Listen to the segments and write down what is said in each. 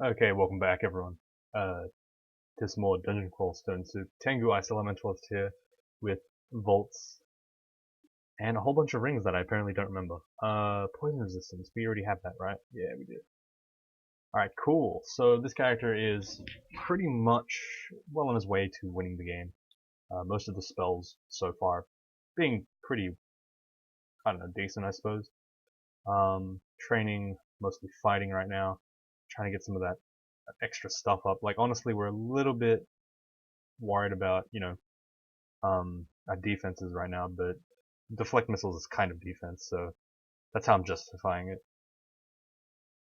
Okay, welcome back everyone. To some more Dungeon Crawl Stone Soup. Tengu Ice Elementalist here with Volts and a whole bunch of rings that I apparently don't remember. Poison resistance, we already have that, right? Yeah, we do. Alright, cool. So this character is pretty much well on his way to winning the game. Most of the spells so far being pretty, I don't know, decent I suppose. Training, mostly fighting right now. Trying to get some of that extra stuff up. Like honestly, we're a little bit worried about, our defenses right now, but deflect missiles is kind of defense, so that's how I'm justifying it.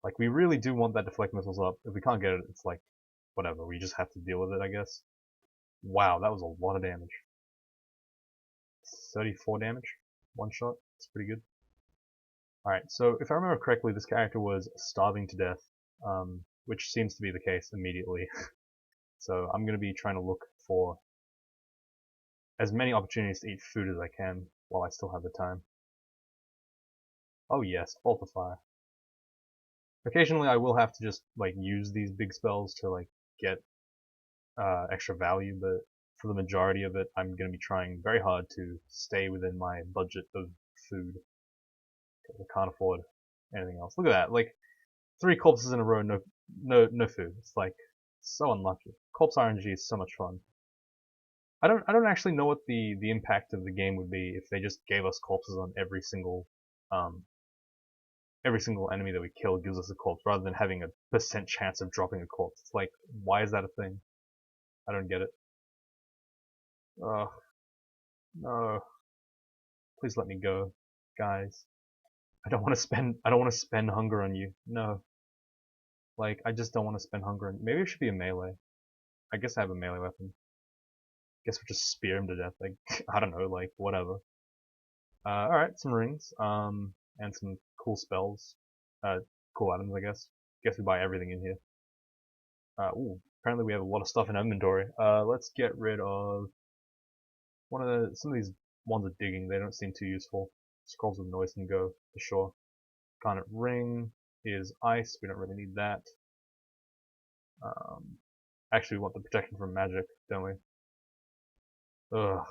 Like, we really do want that deflect missiles up. If we can't get it, it's like, whatever, we just have to deal with it, I guess. Wow, that was a lot of damage. 34 damage, one shot, that's pretty good. Alright, so if I remember correctly, this character was starving to death, which seems to be the case immediately. So I'm going to be trying to look for as many opportunities to eat food as I can while I still have the time. Oh yes, Bolt of Fire. Occasionally I will have to just like use these big spells to like get extra value, but for the majority of it I'm going to be trying very hard to stay within my budget of food. Because I can't afford anything else. Look at that, like 3 corpses in a row, no food. It's like so unlucky. Corpse RNG is so much fun. I don't actually know what the impact of the game would be if they just gave us corpses on um every single enemy that we kill gives us a corpse rather than having a percent chance of dropping a corpse. It's like, why is that a thing? I don't get it. Ugh, no. Please let me go, guys. I don't want to spend hunger on you. No. Like, I just don't want to spend hunger on you. Maybe it should be a melee. I guess I have a melee weapon. Guess we'll just spear him to death. Like, I don't know, like, whatever. Alright, some rings, and some cool spells. Cool items, I guess. Guess we buy everything in here. Ooh, apparently we have a lot of stuff in inventory. Let's get rid of some of these ones are digging. They don't seem too useful. Scrolls of noise can go for sure. Garnet ring is ice. We don't really need that. Um, actually, we want the protection from magic, don't we? Ugh.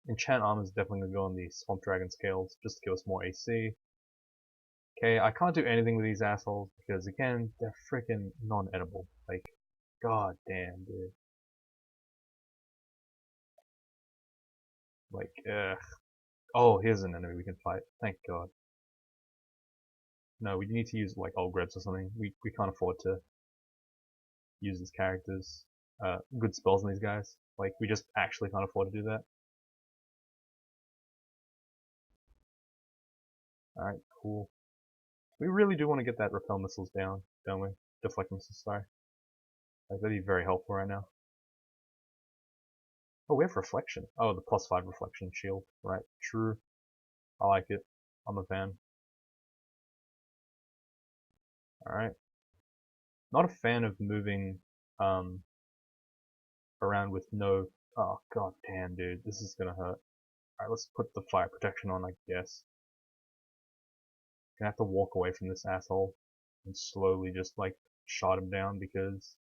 Enchant armor is definitely gonna go on the swamp dragon scales just to give us more AC. Okay, I can't do anything with these assholes because again, they're freaking non-edible. Like, god damn, dude. Like, ugh. Oh, here's an enemy we can fight. Thank god. No, we need to use like Olgrebs or something. We can't afford to use these characters. Good spells on these guys. Like, we just actually can't afford to do that. Alright, cool. We really do want to get that repel missiles down, don't we? Deflect missiles, sorry. Like, that'd be very helpful right now. Oh, we have reflection. Oh, the +5 reflection shield. Right, true. I like it. I'm a fan. Alright. Not a fan of moving um, around with no... Oh, god damn, dude. This is gonna hurt. Alright, let's put the fire protection on, I guess. Gonna have to walk away from this asshole and slowly just, like, shot him down because...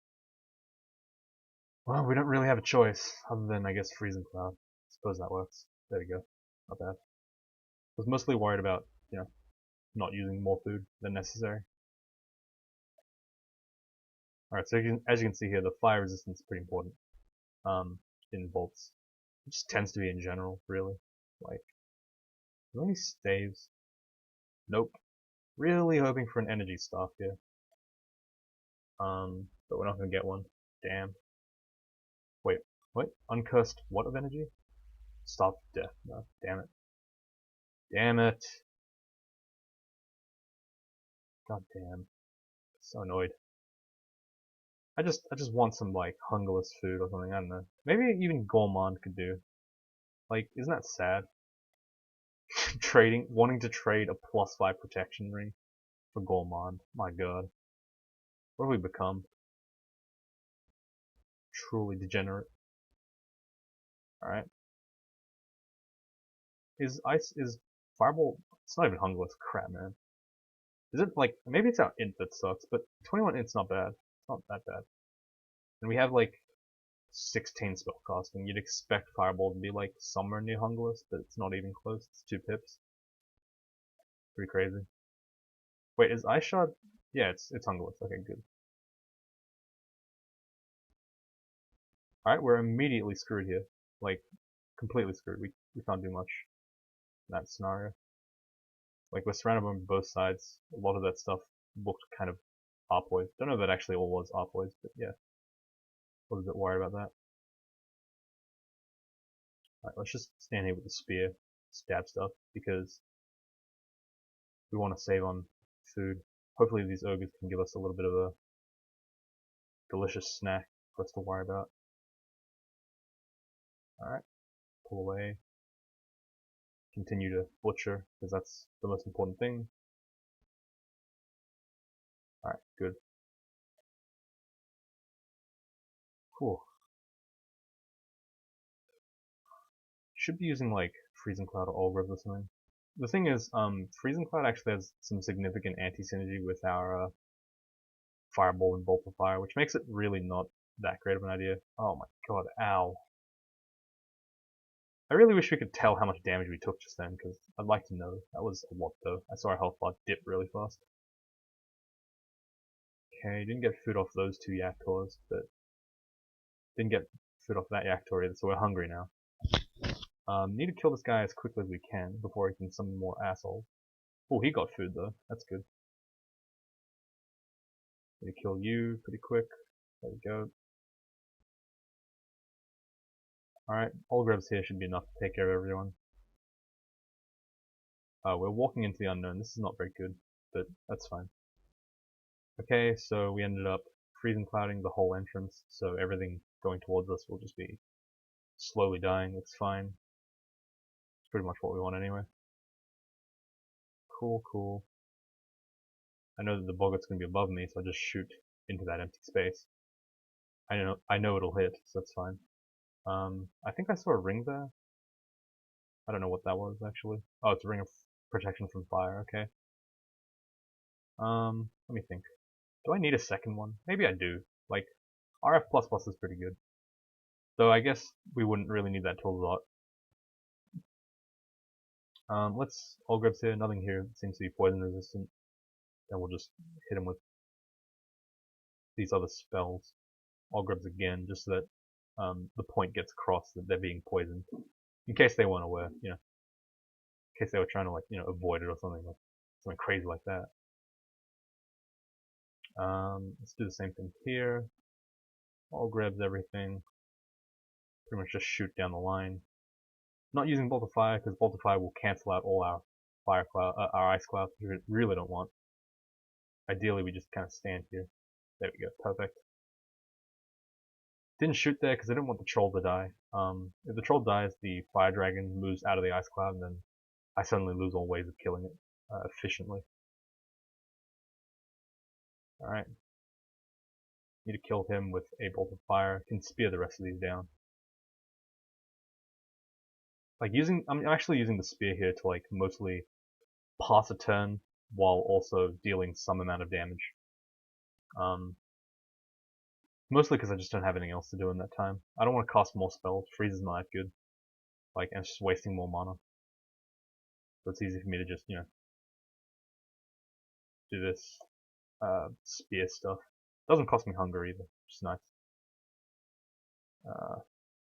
Well, we don't really have a choice, other than, I guess, Freezing Cloud. Suppose that works. There we go. Not bad. I was mostly worried about, not using more food than necessary. Alright, so as you can see here, the fire resistance is pretty important in bolts. It just tends to be in general, really. Like, are there any staves? Nope. Really hoping for an energy staff here. But we're not gonna get one. Damn. Wait, what? Uncursed what of energy? Staff of death. No, damn it. Damn it. God damn. So annoyed. I just want some like hungerless food or something, I don't know. Maybe even gourmand could do. Like, isn't that sad? Wanting to trade a +5 protection ring for gourmand. My god. What have we become? Truly degenerate. Alright. Is fireball, it's not even hungerless, crap man. Is it like, maybe it's our int that sucks, but 21 int's not bad. It's not that bad. And we have like 16 spellcasting. You'd expect Fireball to be like somewhere near Hungerless, but it's not even close. It's 2 pips. Pretty crazy. Wait, is Ice Shard? Yeah, it's Hungerless. Okay, good. Alright, we're immediately screwed here. Like, completely screwed. We can't do much in that scenario. Like, we're surrounded on both sides. A lot of that stuff looked kind of R-poised. Don't know if that actually all was R-poised, but yeah. Was a bit worried about that. Alright, let's just stand here with the spear, stab stuff, because we want to save on food. Hopefully these ogres can give us a little bit of a delicious snack for us to worry about. Alright, pull away. Continue to butcher, because that's the most important thing. Alright, good. Cool. Should be using like Freezing Cloud or Olgrove or something. The thing is, Freezing Cloud actually has some significant anti-synergy with our Fireball and Bolt of Fire, which makes it really not that great of an idea. Oh my god, ow. I really wish we could tell how much damage we took just then, because I'd like to know. That was a lot though. I saw our health bar dip really fast. Okay, didn't get food off those 2 Yaktors, but didn't get food off that Yaktor either, so we're hungry now. Need to kill this guy as quickly as we can before he can summon more assholes. Oh, he got food though. That's good. Need to kill you pretty quick. There we go. Alright, Olgrave's here should be enough to take care of everyone. We're walking into the unknown. This is not very good, but that's fine. Okay, so we ended up freezing clouding the whole entrance, so everything going towards us will just be slowly dying. It's fine. It's pretty much what we want anyway. Cool, cool. I know that the boggart's gonna be above me, so I'll just shoot into that empty space. I know it'll hit, so that's fine. I think I saw a ring there. I don't know what that was actually. Oh, it's a ring of protection from fire. Okay. Let me think. Do I need a second one? Maybe I do. Like, RF++ is pretty good. Though I guess we wouldn't really need that tool a lot. Let's Olgrave's here. Nothing here seems to be poison resistant. Then we'll just hit him with these other spells. Olgrave's again, just so that the point gets across that they're being poisoned. In case they weren't aware, you know. In case they were trying to, like, you know, avoid it or something crazy like that. Let's do the same thing here. Olgrave's everything. Pretty much just shoot down the line. Not using Bolt of Fire, because Bolt of Fire will cancel out all our fire cloud, our ice clouds, which we really don't want. Ideally, we just kind of stand here. There we go, perfect. Didn't shoot there because I didn't want the troll to die. If the troll dies, the fire dragon moves out of the ice cloud, and then I suddenly lose all ways of killing it efficiently. Alright. Need to kill him with a Bolt of Fire. Can spear the rest of these down. Like I'm actually using the spear here to like mostly pass a turn while also dealing some amount of damage. Mostly because I just don't have anything else to do in that time. I don't want to cast more spells. Freeze is not that good. Like, and it's just wasting more mana. So it's easy for me to just, you know, do this spear stuff. Doesn't cost me hunger either, which is nice.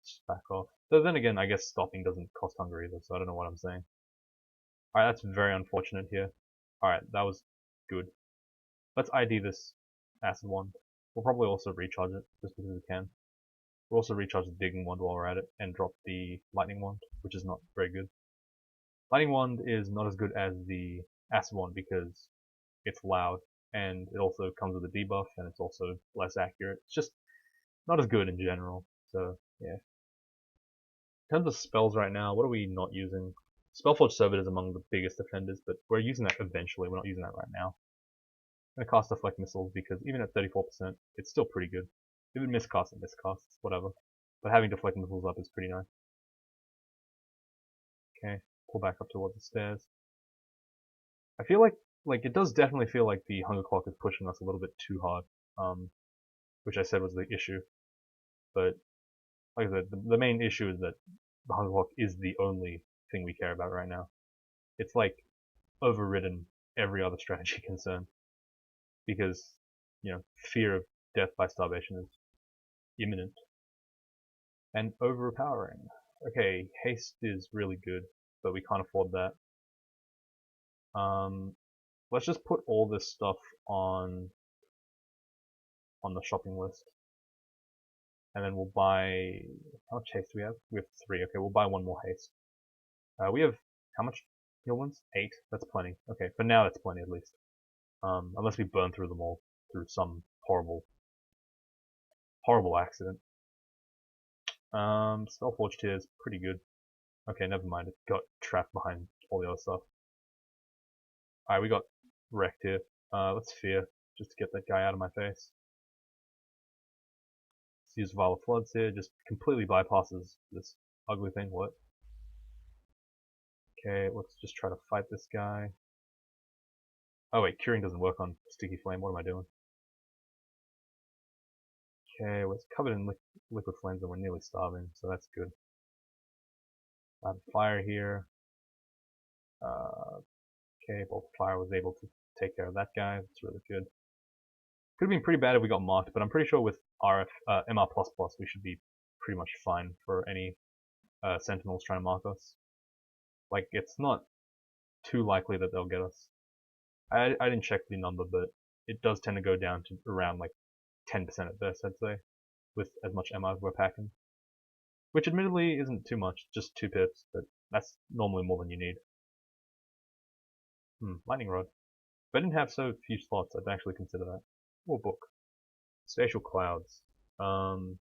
Just back off. Though then again, I guess stopping doesn't cost hunger either, so I don't know what I'm saying. Alright, that's very unfortunate here. Alright, that was good. Let's ID this acid wand. We'll probably also recharge it, just because we can. We'll also recharge the digging wand while we're at it, and drop the lightning wand, which is not very good. Lightning wand is not as good as the acid wand because it's loud, and it also comes with a debuff, and it's also less accurate. It's just not as good in general, so yeah. In terms of spells right now, what are we not using? Spellforge Servitor is among the biggest offenders, but we're using that eventually, we're not using that right now. I'm gonna cast Deflect Missiles because even at 34%, it's still pretty good. If it miscasts, it miscasts, whatever. But having Deflect Missiles up is pretty nice. Okay, pull back up towards the stairs. I feel like like, it does definitely feel like the hunger clock is pushing us a little bit too hard, which I said was the issue. But like I said, the main issue is that the hunger clock is the only thing we care about right now. It's like overridden every other strategy concern because, you know, fear of death by starvation is imminent and overpowering. Okay, haste is really good, but we can't afford that. Let's just put all this stuff on the shopping list, and then we'll buy. How much haste do we have? We have 3. Okay, we'll buy 1 more haste. We have how much heal ones? 8. That's plenty. Okay, for now that's plenty at least. Unless we burn through them all through some horrible accident. Spellforged here is pretty good. Okay, never mind. It got trapped behind all the other stuff. Alright, we got wrecked here. Let's fear, just to get that guy out of my face. Let's use Vial of Floods here, just completely bypasses this ugly thing. What? Okay, let's just try to fight this guy. Oh wait, curing doesn't work on Sticky Flame. What am I doing? Okay, well, it's covered in liquid flames and we're nearly starving, so that's good. I have fire here. Okay, Bolt of Fire was able to take care of that guy. That's really good. Could have been pretty bad if we got marked, but I'm pretty sure with MR++ we should be pretty much fine for any Sentinels trying to mark us. Like, it's not too likely that they'll get us. I didn't check the number, but it does tend to go down to around like 10% at best, I'd say, with as much MR as we're packing. Which admittedly isn't too much, just 2 pips, but that's normally more than you need. Lightning Rod. If I didn't have so few slots, I'd actually consider that. Or book. Spatial Clouds. Again,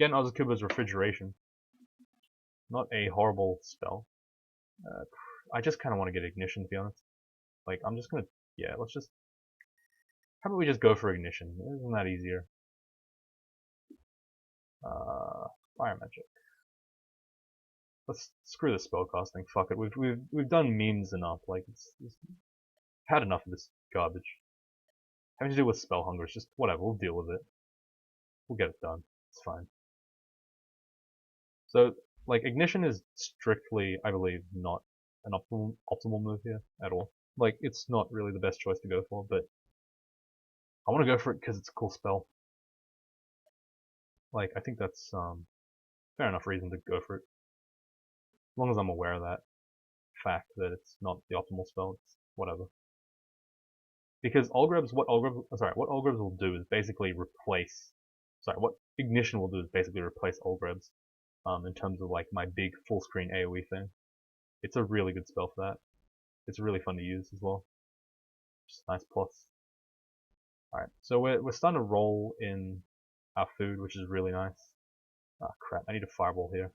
Ozakuba's Refrigeration. Not a horrible spell. I just kind of want to get Ignition, to be honest. Like, I'm just gonna, yeah, let's just, how about we just go for Ignition? Isn't that easier? Fire Magic. Let's screw the spellcasting. Fuck it. We've done memes enough. Like, it's had enough of this garbage. Having to do with spell hunger is just whatever. We'll deal with it. We'll get it done. It's fine. So, like, Ignition is strictly, I believe, not an optimal move here at all. Like, it's not really the best choice to go for, but I want to go for it because it's a cool spell. Like, I think that's fair enough reason to go for it. As long as I'm aware of that fact that it's not the optimal spell, it's whatever. Because what Olgrebs will do is basically replace, what Ignition will do is basically replace Olgrebs, in terms of like my big full screen AoE thing. It's a really good spell for that. It's really fun to use as well. Just a nice plus. Alright, so we're starting to roll in our food, which is really nice. Ah, crap, I need a fireball here.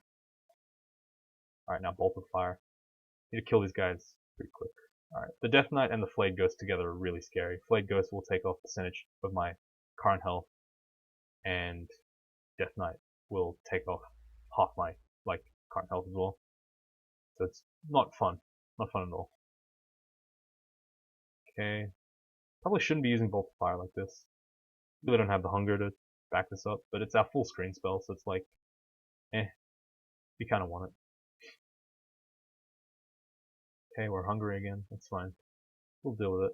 Alright, now Bolt of Fire. Need to kill these guys pretty quick. Alright, the Death Knight and the Flayed Ghost together are really scary. Flayed Ghost will take off percentage of my current health, and Death Knight will take off half my current health as well. So it's not fun. Not fun at all. Okay. Probably shouldn't be using Bolt of Fire like this. Really don't have the hunger to back this up, but it's our full screen spell, so it's like, you kinda want it. Okay, we're hungry again, that's fine. We'll deal with it.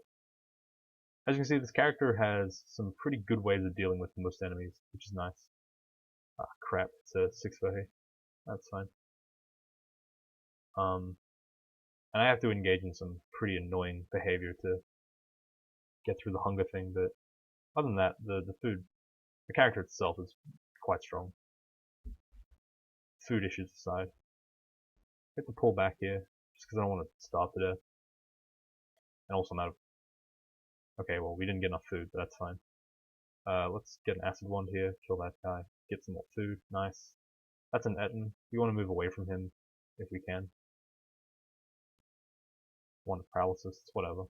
As you can see, this character has some pretty good ways of dealing with most enemies, which is nice. Ah, crap, it's a 6 for hey. That's fine. And I have to engage in some pretty annoying behavior to get through the hunger thing, but other than that, the character itself is quite strong. Food issues aside. I have to pull back here, just because I don't want to starve to death. And also I'm out of... Okay, well, we didn't get enough food, but that's fine. Let's get an Acid Wand here, kill that guy, get some more food, nice. That's an Etten. We want to move away from him, if we can. Wand of Paralysis, whatever.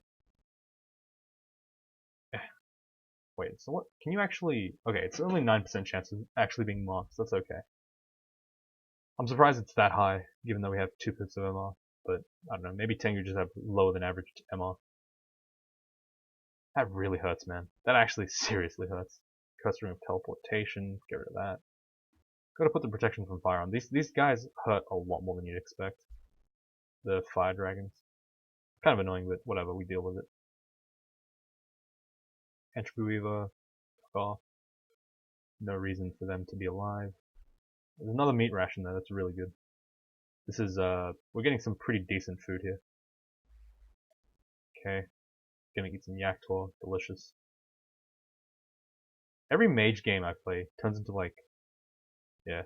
Wait, so what? Can you actually... Okay, it's only 9% chance of actually being marked, so that's okay. I'm surprised it's that high, given that we have 2 pips of MR. but I don't know, maybe Tengu just have lower than average MR. That really hurts, man. That actually seriously hurts. Curse Ring of Teleportation, get rid of that. Gotta put the protection from fire on. These guys hurt a lot more than you'd expect. The fire dragons. Kind of annoying, but whatever, we deal with it. Entropy Weaver, fuck off. No reason for them to be alive. There's another meat ration there, that's really good. This is, we're getting some pretty decent food here. Okay. Gonna eat some Yaktor, delicious. Every mage game I play turns into like, yeah,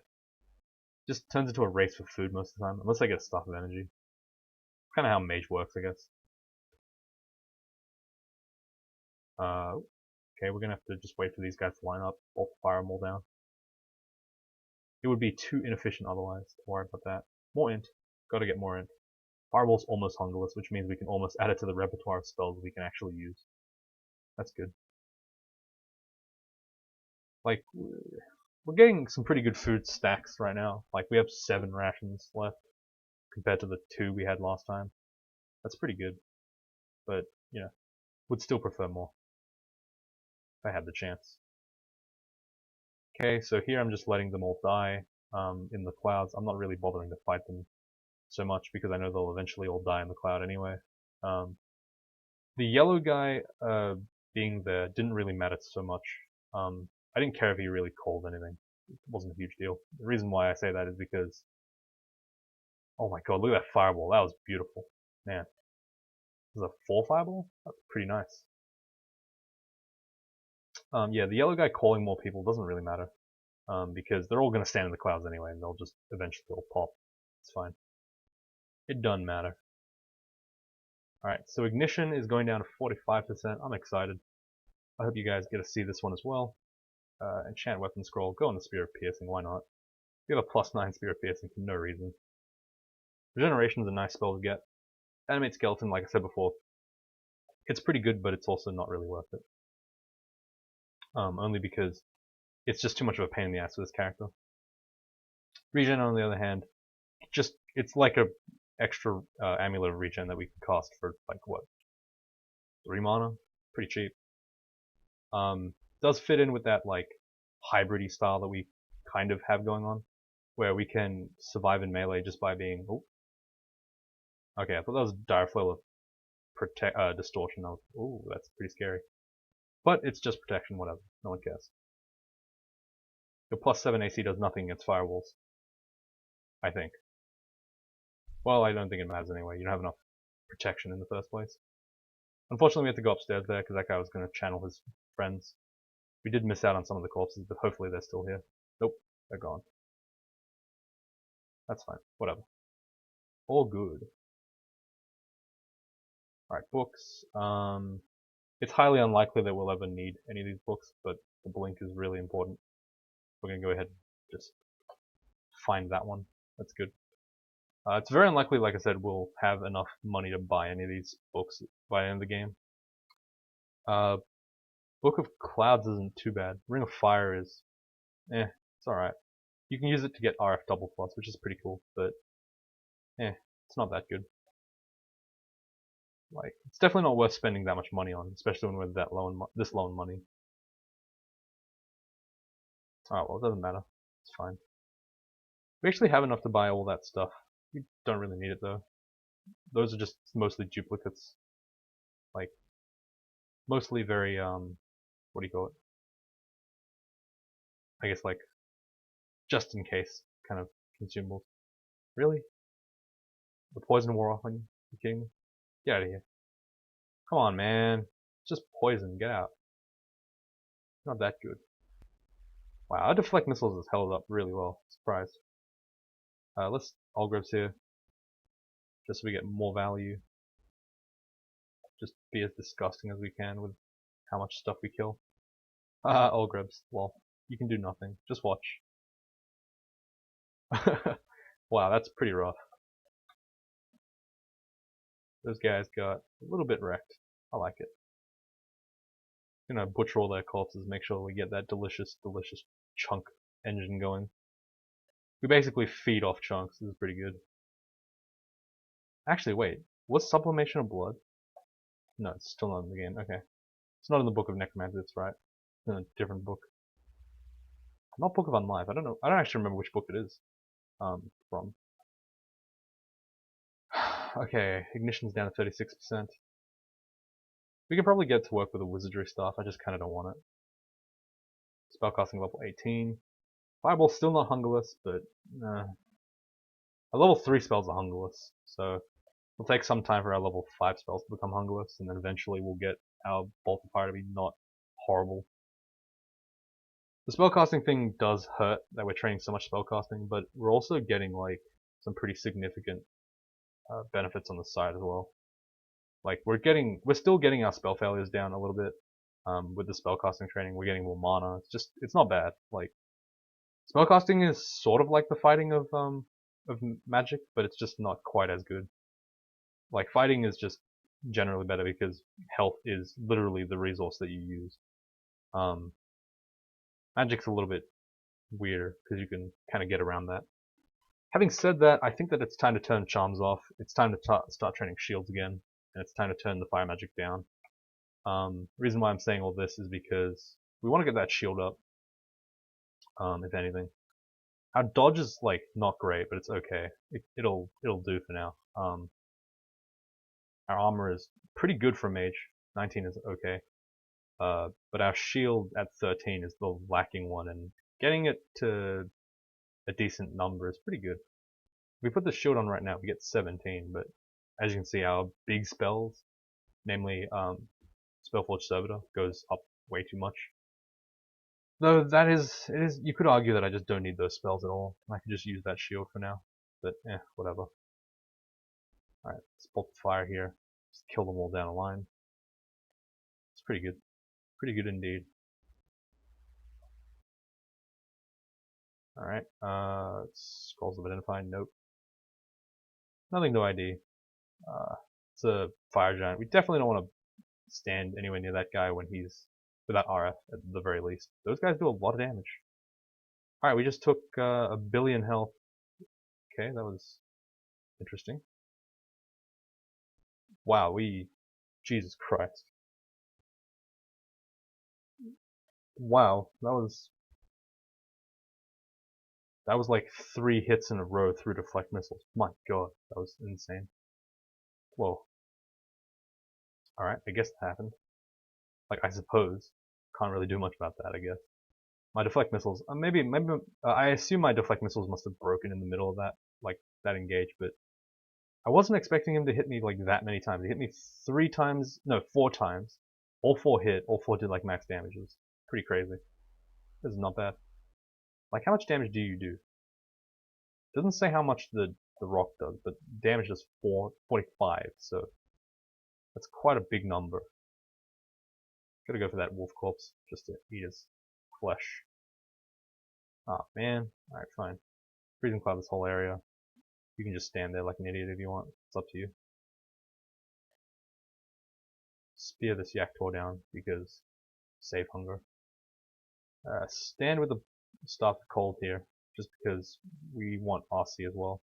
just turns into a race for food most of the time, unless I get a stock of energy. Kind of how mage works, I guess. Okay, we're gonna have to just wait for these guys to line up, bolt fire them all down. It would be too inefficient otherwise. Don't worry about that. More int. Gotta get more int. Fireball's almost hungerless, which means we can almost add it to the repertoire of spells we can actually use. That's good. Like, we're getting some pretty good food stacks right now. Like, we have 7 rations left compared to the 2 we had last time. That's pretty good. But, you know, would still prefer more if I had the chance. Okay, so here I'm just letting them all die in the clouds. I'm not really bothering to fight them so much because I know they'll eventually all die in the cloud anyway. The yellow guy being there didn't really matter so much. I didn't care if he really called anything. It wasn't a huge deal. The reason why I say that is because, oh my god, look at that fireball. That was beautiful. Man. Is that a 4 fireball? That's pretty nice. Yeah, the yellow guy calling more people doesn't really matter. Because they're all going to stand in the clouds anyway, and they'll just eventually all pop. It's fine. It doesn't matter. Alright, so ignition is going down to 45%. I'm excited. I hope you guys get to see this one as well. Enchant weapon scroll, go on the Spear of Piercing, why not? You have a +9 Spear of Piercing for no reason. Regeneration is a nice spell to get. Animate Skeleton, like I said before, it's pretty good, but it's also not really worth it. Only because it's just too much of a pain in the ass for this character. Regen, on the other hand, it's like a extra amulet of regen that we can cast for like what, 3 mana, pretty cheap. Does fit in with that like hybridy style that we kind of have going on, where we can survive in melee just by being. Oh, okay, I thought that was Dire Flail of distortion. Oh, that's pretty scary. But it's just protection, whatever. No one cares. Your +7 AC does nothing against firewalls, I think. Well, I don't think it matters anyway. You don't have enough protection in the first place. Unfortunately, we had to go upstairs there because that guy was going to channel his friends. We did miss out on some of the corpses, but hopefully they're still here. Nope, they're gone. That's fine. Whatever. All good. Alright, books. It's highly unlikely that we'll ever need any of these books, but the blink is really important. We're going to go ahead and just find that one. That's good. It's very unlikely, like I said, we'll have enough money to buy any of these books by the end of the game. Book of Clouds isn't too bad. Ring of Fire is, it's alright. You can use it to get RF double plus, which is pretty cool, but it's not that good. Like, it's definitely not worth spending that much money on, especially when we're that low in this low in money. Oh well, it doesn't matter. It's fine. We actually have enough to buy all that stuff. We don't really need it though. Those are just mostly duplicates. Like, mostly very, what do you call it? I guess like, just in case kind of consumables. Really? The poison wore off on you? You kidding me? Get out of here. Come on, man. It's just poison. Get out. Not that good. Wow, our deflect missiles has held up really well. Surprised. Let's Olgrebs here. Just so we get more value. Just be as disgusting as we can with how much stuff we kill. Olgrebs. Well, you can do nothing. Just watch. Wow, that's pretty rough. Those guys got a little bit wrecked. I like it. Gonna butcher all their corpses, make sure we get that delicious, delicious chunk engine going. We basically feed off chunks. This is pretty good. Actually, wait. Was Sublimation of Blood? No, it's still not in the game. Okay. It's not in the Book of Necromancy, that's right. It's in a different book. Not Book of Unlife. I don't know. I don't actually remember which book it is. From. Okay, Ignition's down to 36%. We could probably get to work with a Wizardry Staff. I just kind of don't want it. Spellcasting level 18. Fireball's still not Hungerless, but a level 3 spells are Hungerless, so it'll take some time for our level 5 spells to become Hungerless, and then eventually we'll get our Bolt of Fire to be not horrible. The spellcasting thing does hurt that we're training so much spellcasting, but we're also getting like some pretty significant benefits on the side as well. Like we're still getting our spell failures down a little bit. With the spellcasting training, we're getting more mana. It's not bad. Like spellcasting is sort of like the fighting of magic, but it's just not quite as good. Like fighting is just generally better because health is literally the resource that you use. Magic's a little bit weirder because you can kind of get around that. Having said that, I think that it's time to turn charms off. It's time to start training shields again, and it's time to turn the fire magic down. The reason why I'm saying all this is because we want to get that shield up. If anything, our dodge is like not great, but it's okay. It'll do for now. Our armor is pretty good for mage. 19 is okay. But our shield at 13 is the lacking one, and getting it to a decent number is pretty good. If we put the shield on right now, we get 17, but as you can see, our big spells, namely Spellforge Servitor, goes up way too much. Though you could argue that I just don't need those spells at all. I could just use that shield for now, but whatever. Alright, let's bolt the fire here. Just kill them all down a line. It's pretty good. Pretty good indeed. Alright, Scrolls of Identify, nope. Nothing to ID. It's a fire giant. We definitely don't want to stand anywhere near that guy when he's without RF at the very least. Those guys do a lot of damage. Alright, we just took a billion health. Okay, that was interesting. Wow, Jesus Christ. Wow, that was like 3 hits in a row through deflect missiles. My god, that was insane. Whoa. Alright, I guess that happened. Like, I suppose. Can't really do much about that, I guess. My deflect missiles, maybe I assume my deflect missiles must have broken in the middle of that, like, that engage, but I wasn't expecting him to hit me like that many times. He hit me 4 times. All 4 hit, all 4 did like max damage. It was pretty crazy. This is not bad. Like, how much damage do you do? It doesn't say how much the rock does, but damage does 45, so that's quite a big number. Gotta go for that wolf corpse just to eat his flesh. Oh man. Alright, fine. Freezing cloud this whole area. You can just stand there like an idiot if you want. It's up to you. Spear this Yaktor down because save hunger. Stand with the Staff of Cold here, just because we want RC as well.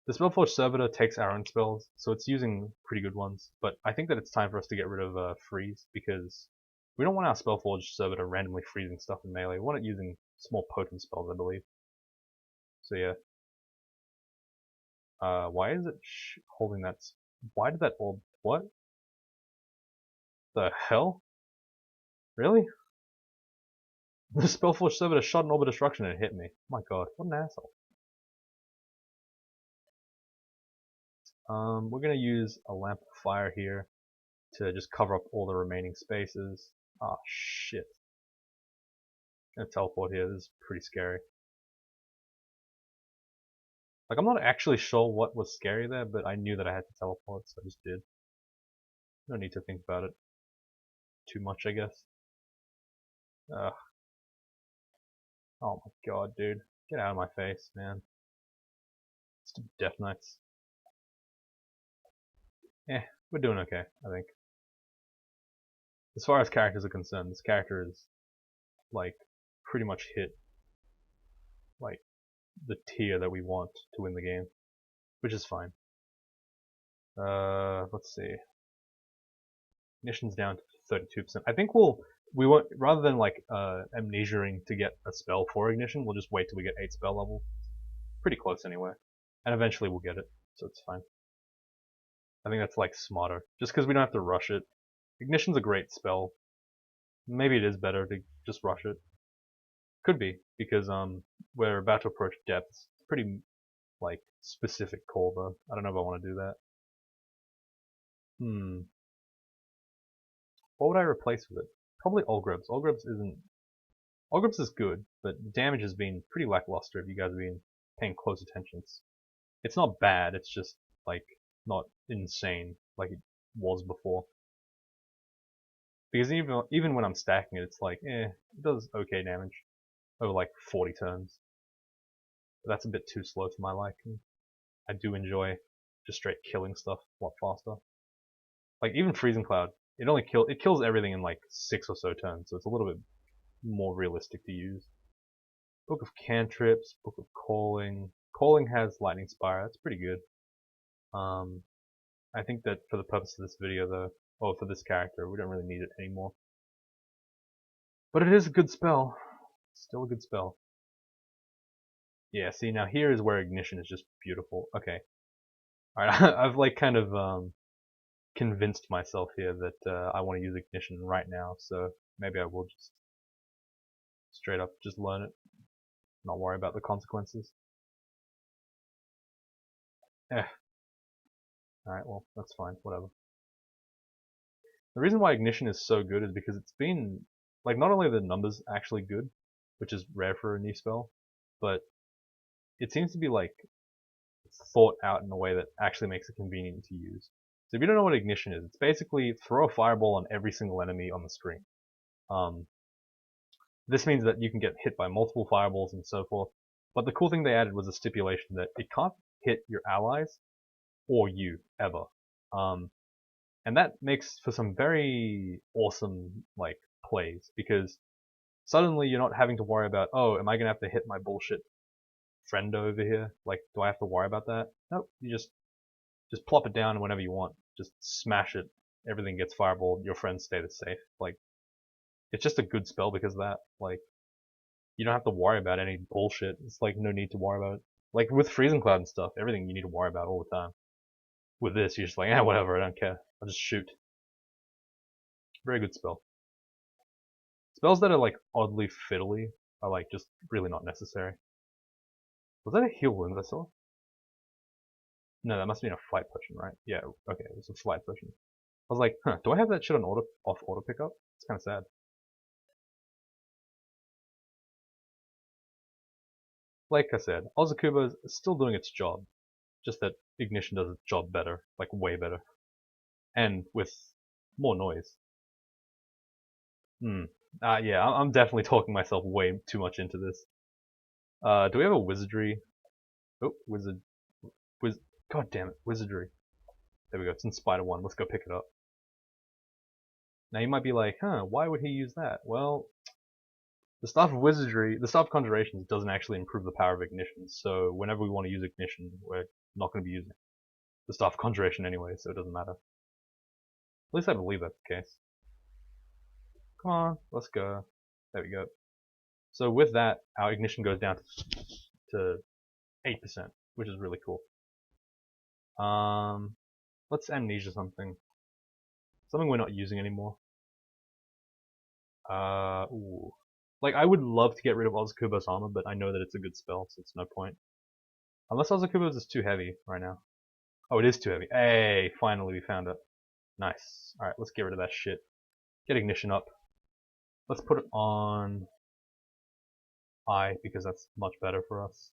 The Spellforge Servitor takes our own spells, so it's using pretty good ones, but I think that it's time for us to get rid of Freeze, because we don't want our Spellforge Servitor randomly freezing stuff in melee. We want it using small potent spells, I believe. So yeah. Why is it holding that? Why did that orb? What? The hell? Really? The Spellforge Servitor shot an Orb of Destruction and it hit me. Oh my god, what an asshole. We're gonna use a Lamp of Fire here to just cover up all the remaining spaces. Ah, shit. Gonna teleport here, this is pretty scary. Like, I'm not actually sure what was scary there, but I knew that I had to teleport, so I just did. No need to think about it too much, I guess. Ugh. Oh my god, dude. Get out of my face, man. Stupid Death Knights. We're doing okay, I think. As far as characters are concerned, this character is, like, pretty much hit, like, the tier that we want to win the game. Which is fine. Let's see. Ignition's down to 32%. I think we won't, rather than like amnesiaing to get a spell for ignition, we'll just wait till we get 8 spell level. Pretty close anyway. And eventually we'll get it, so it's fine. I think that's like smarter, just because we don't have to rush it. Ignition's a great spell. Maybe it is better to just rush it. Could be, because we're about to approach depths. It's pretty like specific call though. I don't know if I want to do that. What would I replace with it? Probably Olgrubs. Olgrubs is good, but damage has been pretty lackluster if you guys have been paying close attention. It's not bad, it's just like not insane like it was before. Because even when I'm stacking it, it's like, it does okay damage over like 40 turns. But that's a bit too slow for my liking. I do enjoy just straight killing stuff a lot faster. Like even Freezing Cloud, it kills everything in like 6 or so turns, so it's a little bit more realistic to use. Book of Cantrips, Book of Calling. Calling has Lightning Spire, that's pretty good. I think that for the purpose of this video though, or for this character, we don't really need it anymore. But it is a good spell. Still a good spell. Yeah, see now here is where Ignition is just beautiful. Okay. Alright, I've like kind of convinced myself here that I want to use Ignition right now, so maybe I will just straight up just learn it. Not worry about the consequences. Alright, well, that's fine, whatever. The reason why Ignition is so good is because it's been, like, not only are the numbers actually good, which is rare for a new spell, but it seems to be, like, thought out in a way that actually makes it convenient to use. So if you don't know what Ignition is, it's basically throw a fireball on every single enemy on the screen. This means that you can get hit by multiple fireballs and so forth, but the cool thing they added was a stipulation that it can't hit your allies or you, ever. And that makes for some very awesome, like, plays, because suddenly you're not having to worry about, oh, am I gonna have to hit my bullshit friend over here? Like, do I have to worry about that? Nope, you just plop it down whenever you want. Just smash it, everything gets fireballed, your friends stay safe. Like, it's just a good spell because of that. Like, you don't have to worry about any bullshit. It's like no need to worry about it. Like with Freezing Cloud and stuff, everything you need to worry about all the time. With this, you're just like, whatever, I don't care. I'll just shoot. Very good spell. Spells that are like oddly fiddly are like just really not necessary. Was that a heal wound I saw? No, that must have been a flight potion, right? Yeah, okay, it was a flight potion. I was like, do I have that shit on off auto pickup? It's kind of sad. Like I said, Ozakuba is still doing its job, just that Ignition does its job better, like way better, and with more noise. Yeah, I'm definitely talking myself way too much into this. Do we have a wizardry? Oh, God damn it, wizardry. There we go, it's in Spider 1, let's go pick it up. Now you might be like, why would he use that? Well, the Staff of Wizardry, the Staff of Conjurations doesn't actually improve the power of Ignition, so whenever we want to use Ignition, we're not going to be using the Staff of Conjuration anyway, so it doesn't matter. At least I believe that's the case. Come on, let's go. There we go. So with that, our Ignition goes down to 8%, which is really cool. Let's Amnesia something. Something we're not using anymore. Ooh. Like, I would love to get rid of Ozakuba's armor, but I know that it's a good spell, so it's no point. Unless Ozakuba's is too heavy right now. Oh, it is too heavy. Hey, finally we found it. Nice. Alright, let's get rid of that shit. Get Ignition up. Let's put it on I, because that's much better for us.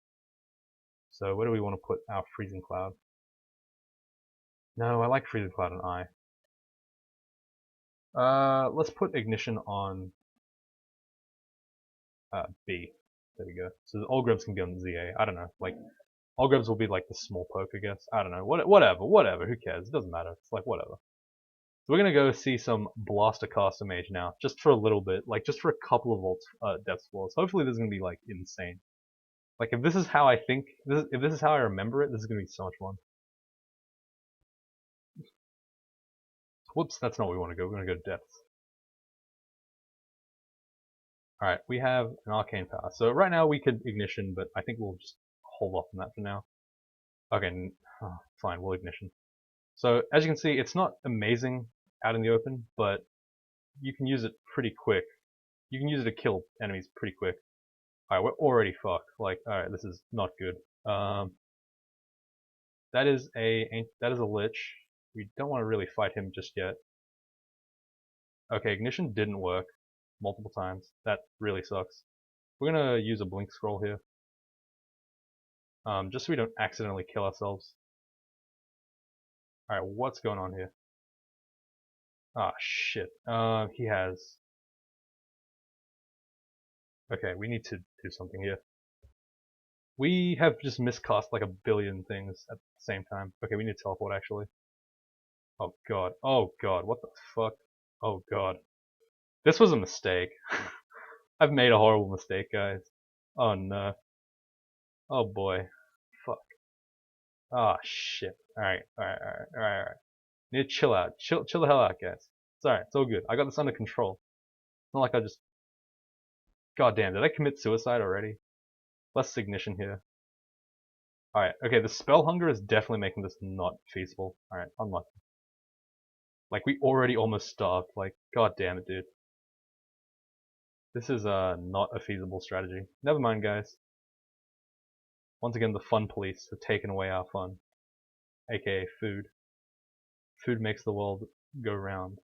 So where do we want to put our Freezing Cloud? No, I like Freezing Cloud on I. Let's put Ignition on B. There we go. So the Olgrubs can be on ZA. I don't know. Like, Olgrubs will be like the small poke, I guess. I don't know. Whatever. Who cares? It doesn't matter. It's like, whatever. So we're gonna go see some Blaster Caster Mage now, just for a little bit, like just for a couple of Death Scrolls. Hopefully this is gonna be like insane. Like if this is how I think, if this is how I remember it, this is gonna be so much fun. Whoops, that's not where we want to go. We're going to go to depth. Alright, we have an arcane power. So right now we could ignition, but I think we'll just hold off on that for now. Okay, fine, we'll ignition. So as you can see, it's not amazing out in the open, but you can use it pretty quick. You can use it to kill enemies pretty quick. Alright, we're already fucked. Like, alright, this is not good. That is a lich. We don't want to really fight him just yet. Okay, ignition didn't work multiple times. That really sucks. We're gonna use a blink scroll here. Just so we don't accidentally kill ourselves. Alright, what's going on here? Ah, shit. He has... Okay, we need to do something here. We have just miscast like a billion things at the same time. Okay, we need to teleport actually. Oh god. Oh god, what the fuck? Oh god. This was a mistake. I've made a horrible mistake, guys. Oh no. Oh boy. Fuck. Ah, shit. Alright. Need to chill out. Chill the hell out, guys. It's alright, it's all good. I got this under control. It's not like I just... God damn, did I commit suicide already? Less ignition here. Alright, okay, the spell hunger is definitely making this not feasible. Alright, unlucky. Like, we already almost starved. Like, god damn it, dude. This is not a feasible strategy. Never mind, guys. Once again, the fun police have taken away our fun. AKA food. Food makes the world go round.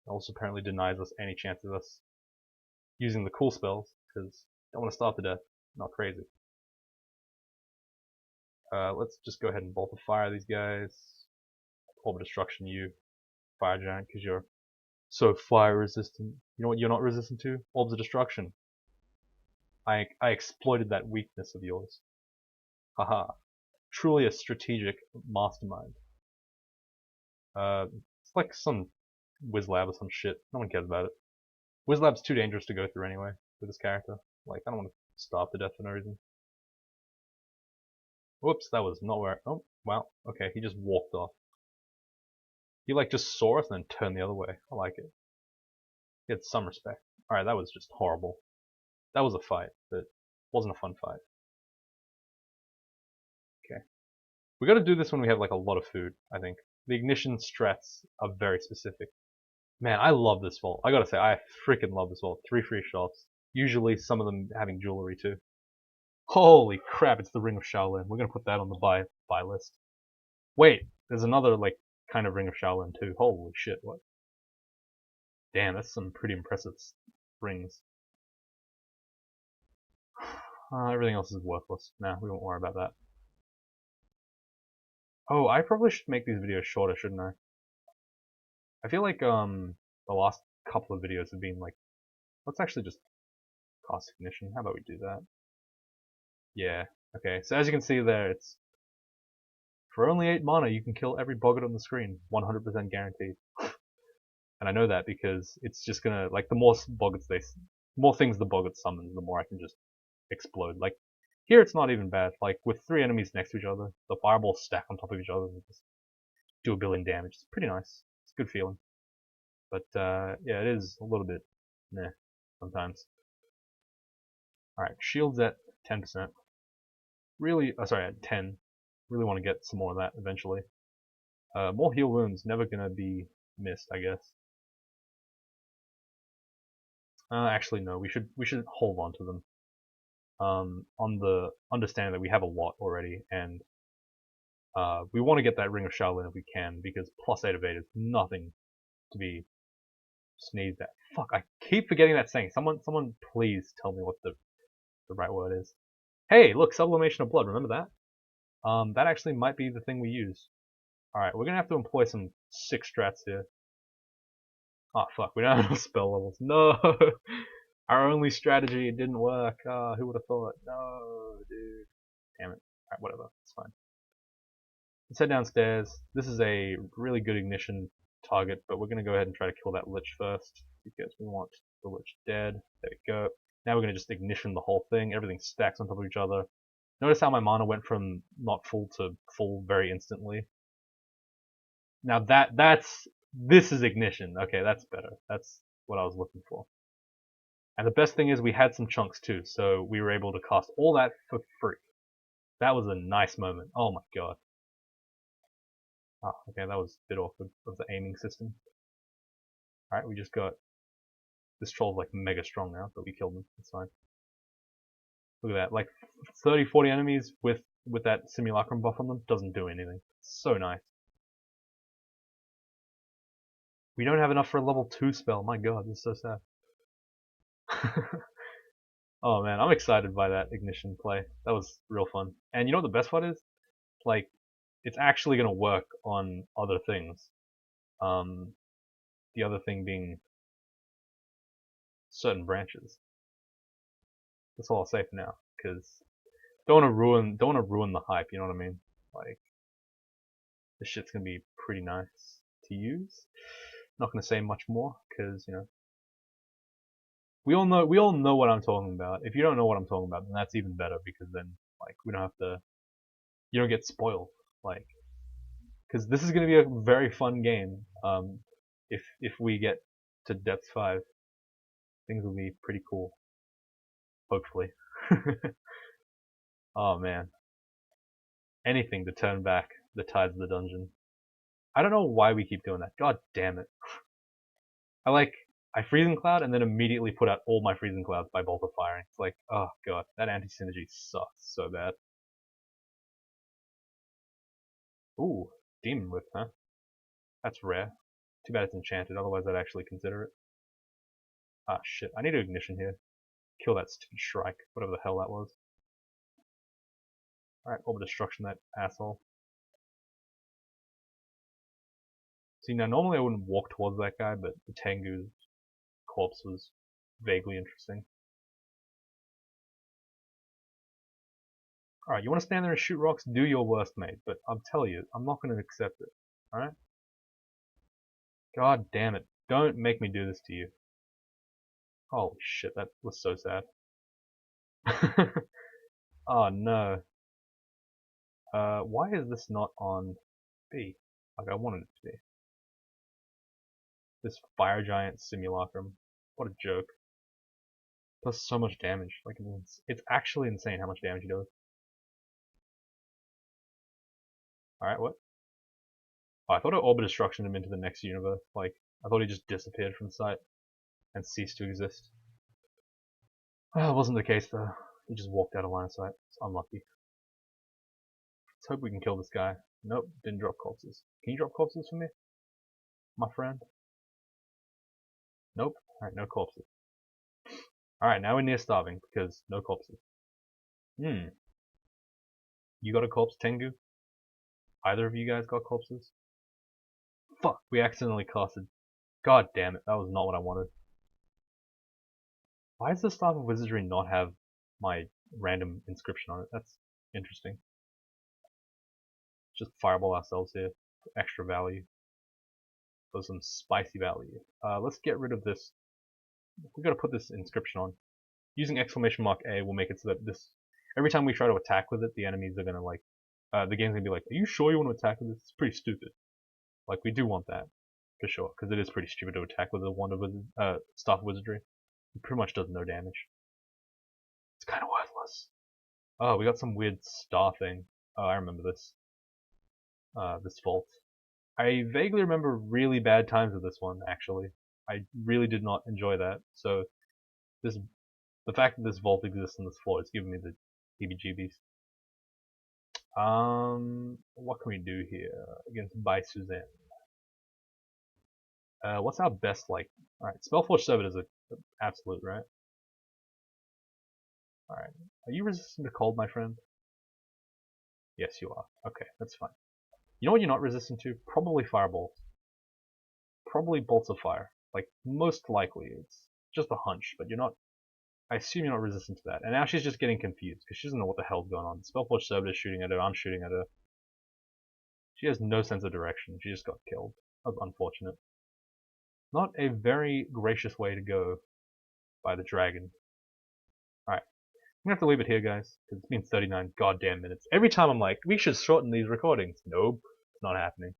It also apparently denies us any chance of us using the cool spells, because don't want to starve to death. Not crazy. Let's just go ahead and bolt of fire these guys. Orb of destruction you, fire giant, because you're so fire resistant. You know what you're not resistant to? Orbs of destruction. I exploited that weakness of yours. Haha. Truly a strategic mastermind. It's like some Wizlab or some shit. No one cares about it. Wizlab's too dangerous to go through anyway with this character. Like, I don't want to starve to death for no reason. Whoops, that was not where... Oh, wow. Okay, he just walked off. He like just saw us and then turned the other way. I like it. He had some respect. Alright, that was just horrible. That was a fight, but it wasn't a fun fight. Okay. We gotta do this when we have like a lot of food, I think. The ignition strats are very specific. Man, I love this vault. I gotta say, I freaking love this vault. 3 free shops. Usually some of them having jewelry too. Holy crap, it's the Ring of Shaolin. We're gonna put that on the buy list. Wait, there's another like kind of Ring of Shaolin too. Holy shit, what? Damn, that's some pretty impressive rings. Everything else is worthless. Nah, we won't worry about that. Oh, I probably should make these videos shorter, shouldn't I? I feel like the last couple of videos have been like, let's actually just cast ignition. How about we do that? Yeah. Okay. So as you can see there, it's for only 8 mana you can kill every boggart on the screen, 100% guaranteed. And I know that because it's just gonna like the more things the boggart summons, the more I can just explode. Like here, it's not even bad. Like with 3 enemies next to each other, the fireballs stack on top of each other and just do a billion damage. It's pretty nice. It's a good feeling. But yeah, it is a little bit meh sometimes. Alright, shields at 10%. Really, sorry, at 10. Really want to get some more of that eventually. More heal wounds, never gonna be missed, I guess. Actually, no. We should hold on to them. On the understanding that we have a lot already, and we want to get that Ring of Shaolin if we can, because +8 evade is nothing to be sneezed at. Fuck, I keep forgetting that saying. Someone please tell me what the right word is. Hey, look, sublimation of blood. Remember that? That actually might be the thing we use. Alright, we're gonna have to employ some sick strats here. Oh fuck, we don't have enough spell levels. No! Our only strategy, it didn't work. Who would have thought? No, dude. Damn it. Alright, whatever. It's fine. Let's head downstairs. This is a really good ignition target, but we're gonna go ahead and try to kill that lich first, because we want the lich dead. There we go. Now we're gonna just ignition the whole thing. Everything stacks on top of each other. Notice how my mana went from not full to full very instantly. Now that's This is ignition. Okay, that's better. That's what I was looking for. And the best thing is we had some chunks too, so we were able to cast all that for free. That was a nice moment. Oh my god. Oh, okay, that was a bit awkward of the aiming system. Alright, we just got... This troll's like mega strong now, but we killed him. That's fine. Look at that. Like 30, 40 enemies with that simulacrum buff on them doesn't do anything. It's so nice. We don't have enough for a level 2 spell. My god, this is so sad. Oh man, I'm excited by that ignition play. That was real fun. And you know what the best part is? Like, it's actually gonna work on other things. The other thing being certain branches. That's all I'll say for now, because don't wanna ruin the hype. You know what I mean? Like, this shit's gonna be pretty nice to use. Not gonna say much more, because you know, we all know what I'm talking about. If you don't know what I'm talking about, then that's even better, because then like we don't have to, you don't get spoiled. Like, because this is gonna be a very fun game. If we get to depth 5, things will be pretty cool. Hopefully. Oh man. Anything to turn back the tides of the dungeon. I don't know why we keep doing that. God damn it. I freezing cloud and then immediately put out all my freezing clouds by bolt of firing. It's like, oh god, that anti-synergy sucks so bad. Ooh, demon whip, huh? That's rare. Too bad it's enchanted, otherwise I'd actually consider it. Ah shit, I need an ignition here. Kill that stupid shrike, whatever the hell that was. Alright, orb of destruction, that asshole. See, now normally I wouldn't walk towards that guy, but the Tengu's corpse was vaguely interesting. Alright, you want to stand there and shoot rocks? Do your worst, mate. But I'm telling you, I'm not going to accept it. Alright? God damn it. Don't make me do this to you. Holy shit, that was so sad. Oh no. Why is this not on B? Like I wanted it to be. This fire giant simulacrum. What a joke. Does so much damage. Like it's actually insane how much damage he does. Alright, what? Oh, I thought I orb destruction him into the next universe. Like, I thought he just disappeared from sight and ceased to exist. Well, it wasn't the case though. He just walked out of line of sight. It's unlucky. Let's hope we can kill this guy. Nope, didn't drop corpses. Can you drop corpses for me? My friend? Nope. Alright, no corpses. Alright, now we're near starving because no corpses. You got a corpse, Tengu? Either of you guys got corpses? Fuck, we accidentally casted. God damn it, that was not what I wanted. Why does the Staff of Wizardry not have my random inscription on it? That's interesting. Just fireball ourselves here for extra value. For some spicy value. Let's get rid of this. We've got to put this inscription on. Using exclamation mark A will make it so that this, every time we try to attack with it, the enemies are gonna like, the game's gonna be like, are you sure you want to attack with this? It's pretty stupid. Like, we do want that, for sure, because it is pretty stupid to attack with a wand of Staff of Wizardry. It pretty much does no damage. It's kind of worthless. Oh, we got some weird star thing. Oh, I remember this. This vault. I vaguely remember really bad times with this one, actually. I really did not enjoy that. So, the fact that this vault exists on this floor is giving me the heebie-jeebies. What can we do here against Bai Suzanne? What's our best, like... Alright, Spellforge Servant is an absolute, right? Alright. Are you resistant to cold, my friend? Yes, you are. Okay, that's fine. You know what you're not resistant to? Probably fireballs. Probably bolts of fire. Like, most likely. It's just a hunch, but you're not... I assume you're not resistant to that. And now she's just getting confused, because she doesn't know what the hell's going on. Spellforge Servant is shooting at her, I'm shooting at her. She has no sense of direction. She just got killed. That's unfortunate. Not a very gracious way to go by the dragon. Alright. I'm gonna have to leave it here, guys, because it's been 39 goddamn minutes. Every time I'm like, we should shorten these recordings. Nope, it's not happening.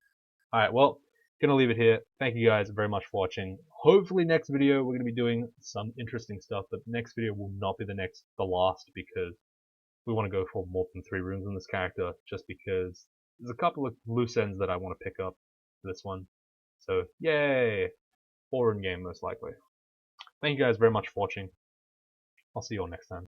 Alright, well, Gonna leave it here. Thank you guys very much for watching. Hopefully next video we're gonna be doing some interesting stuff, but next video will not be the last, because we want to go for more than 3 rooms in this character, just because there's a couple of loose ends that I want to pick up for this one. So yay! 4 in game most likely. Thank you guys very much for watching. I'll see you all next time.